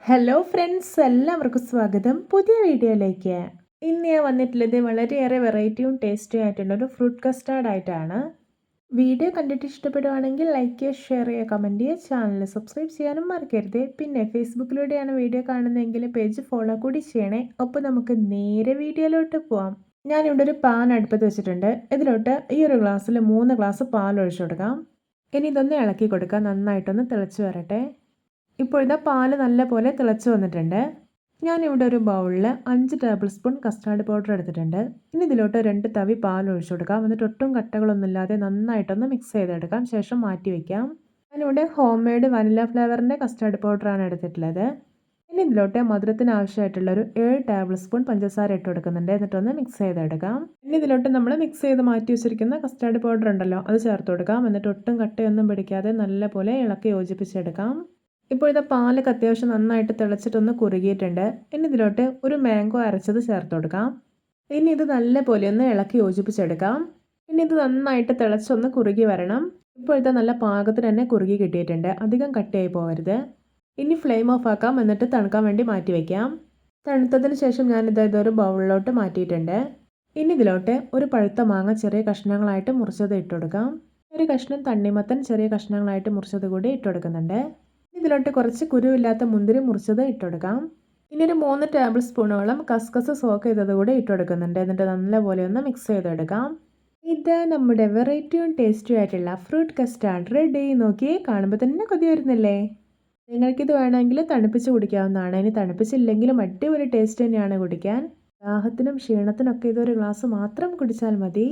Hello friends, എല്ലാവർക്കും സ്വാഗതം പുതിയ വീഡിയോയിലേക്ക്. ഇന്ന് ഞാൻ വന്നിട്ടുള്ളത് വളരെയേറെ വെറൈറ്റിയും ടേസ്റ്റിയും ആയിട്ടുള്ളൊരു ഫ്രൂട്ട് കസ്റ്റാർഡ് ആയിട്ടാണ്. വീഡിയോ കണ്ടിട്ട് ഇഷ്ടപ്പെടുവാണെങ്കിൽ ലൈക്ക് ചെയ്യുക, ഷെയർ ചെയ്യുക, കമൻറ്റ് ചെയ്യുക, ചാനൽ സബ്സ്ക്രൈബ് ചെയ്യാനും മറക്കരുത്. പിന്നെ ഫേസ്ബുക്കിലൂടെയാണ് വീഡിയോ കാണുന്നതെങ്കിൽ പേജ് ഫോളോ കൂടി ചെയ്യണേ. അപ്പോൾ നമുക്ക് നേരെ വീഡിയോയിലോട്ട് പോവാം. ഞാനിവിടെ ഒരു പാൻ അടുപ്പത്ത് വെച്ചിട്ടുണ്ട്. ഇതിലോട്ട് ഈ ഒരു ഗ്ലാസ്സിൽ 3 ഗ്ലാസ് പാൽ ഒഴിച്ചു കൊടുക്കാം. ഇനി ഇതൊന്ന് ഇളക്കി കൊടുക്കാം, നന്നായിട്ടൊന്ന് തിളച്ച് വരട്ടെ. ഇപ്പോൾ ഇതാ പാല് നല്ലപോലെ തിളച്ച് വന്നിട്ടുണ്ട്. ഞാനിവിടെ ഒരു ബൗളിൽ 5 ടേബിൾ സ്പൂൺ കസ്റ്റാർഡ് പൗഡർ എടുത്തിട്ടുണ്ട്. ഇനി ഇതിലോട്ട് 2 തവി പാൽ ഒഴിച്ചു കൊടുക്കാം. എന്നിട്ട് ഒട്ടും കട്ടകളൊന്നുമില്ലാതെ നന്നായിട്ടൊന്ന് മിക്സ് ചെയ്തെടുക്കാം. ശേഷം മാറ്റി വയ്ക്കാം. ഞാനിവിടെ ഹോം മെയ്ഡ് വനില ഫ്ലേവറിൻ്റെ കസ്റ്റാർഡ് പൗഡറാണ് എടുത്തിട്ടുള്ളത്. ഇനി ഇതിലോട്ട് മധുരത്തിന് ആവശ്യമായിട്ടുള്ളൊരു 7 ടേബിൾ സ്പൂൺ പഞ്ചസാര ഇട്ട് കൊടുക്കുന്നുണ്ട്. എന്നിട്ടൊന്ന് മിക്സ് ചെയ്തെടുക്കാം. ഇനി ഇതിലോട്ട് നമ്മൾ മിക്സ് ചെയ്ത് മാറ്റി വെച്ചിരിക്കുന്ന കസ്റ്റാർഡ് പൗഡർ ഉണ്ടല്ലോ, അത് ചേർത്ത് കൊടുക്കാം. എന്നിട്ട് ഒട്ടും കട്ടയൊന്നും പിടിക്കാതെ നല്ലപോലെ ഇളക്കി യോജിപ്പിച്ചെടുക്കാം. ഇപ്പോൾ ഇത് പാലൊക്കെ അത്യാവശ്യം നന്നായിട്ട് തിളച്ചിട്ടൊന്ന് കുറുകിയിട്ടുണ്ട്. ഇനി ഇതിലോട്ട് ഒരു മാംഗോ അരച്ചത് ചേർത്ത് കൊടുക്കാം. ഇനി ഇത് നല്ലപോലെ ഒന്ന് ഇളക്കി യോജിപ്പിച്ചെടുക്കാം. ഇനി ഇത് നന്നായിട്ട് തിളച്ചൊന്ന് കുറുകി വരണം. ഇപ്പോൾ ഇത് നല്ല പാകത്തിന് തന്നെ കുറുകി കിട്ടിയിട്ടുണ്ട്. അധികം കട്ടിയായി പോകരുത്. ഇനി ഫ്ലെയിം ഓഫ് ആക്കാം. എന്നിട്ട് തണുക്കാൻ വേണ്ടി മാറ്റി വയ്ക്കാം. തണുത്തതിന് ശേഷം ഞാനിത് ഇതൊരു ബൗളിലോട്ട് മാറ്റിയിട്ടുണ്ട്. ഇനി ഇതിലോട്ട് ഒരു പഴുത്ത മാങ്ങ ചെറിയ കഷ്ണങ്ങളായിട്ട് മുറിച്ചത് ഇട്ട് കൊടുക്കാം. ഒരു കഷ്ണം തണ്ണിമത്തൻ ചെറിയ കഷ്ണങ്ങളായിട്ട് മുറിച്ചത് കൂടി ഇട്ട് കൊടുക്കുന്നുണ്ട്. ഇതിലോട്ട് കുറച്ച് കുരുവില്ലാത്ത മുന്തിരി മുറിച്ചത് ഇട്ടുകൊടുക്കാം. ഇനി ഒരു 3 ടേബിൾ സ്പൂണോളം കസ്കസ് സോക്ക് ചെയ്തത് കൂടെ ഇട്ടുകൊടുക്കുന്നുണ്ട്. എന്നിട്ട് നല്ലപോലെ ഒന്ന് മിക്സ് ചെയ്തെടുക്കാം. ഇത് നമ്മുടെ വെറൈറ്റിയും ടേസ്റ്റിയും ആയിട്ടുള്ള ഫ്രൂട്ട് കസ്റ്റാർഡ് റെഡി. നോക്കിയേ, കാണുമ്പോൾ തന്നെ കൊതി വരുന്നില്ലേ? നിങ്ങൾക്കിത് വേണമെങ്കിൽ തണുപ്പിച്ച് കുടിക്കാവുന്നതാണ്. ഇനി തണുപ്പിച്ചില്ലെങ്കിലും അടിപൊളി ടേസ്റ്റ് തന്നെയാണ് കുടിക്കാൻ. ദാഹത്തിനും ക്ഷീണത്തിനൊക്കെ ഇതൊരു ഗ്ലാസ് മാത്രം കുടിച്ചാൽ മതി.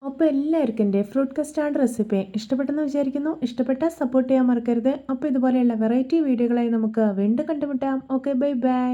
അപ്പോൾ എല്ലാവർക്കും എൻ്റെ ഫ്രൂട്ട് കസ്റ്റാർഡ് റെസിപ്പി ഇഷ്ടപ്പെട്ടെന്ന് വിചാരിക്കുന്നു. ഇഷ്ടപ്പെട്ടാൽ സപ്പോർട്ട് ചെയ്യാൻ മറക്കരുത്. അപ്പോൾ ഇതുപോലെയുള്ള വെറൈറ്റി വീഡിയോകളായി നമുക്ക് വീണ്ടും കണ്ടുമുട്ടാം. Okay, bye bye.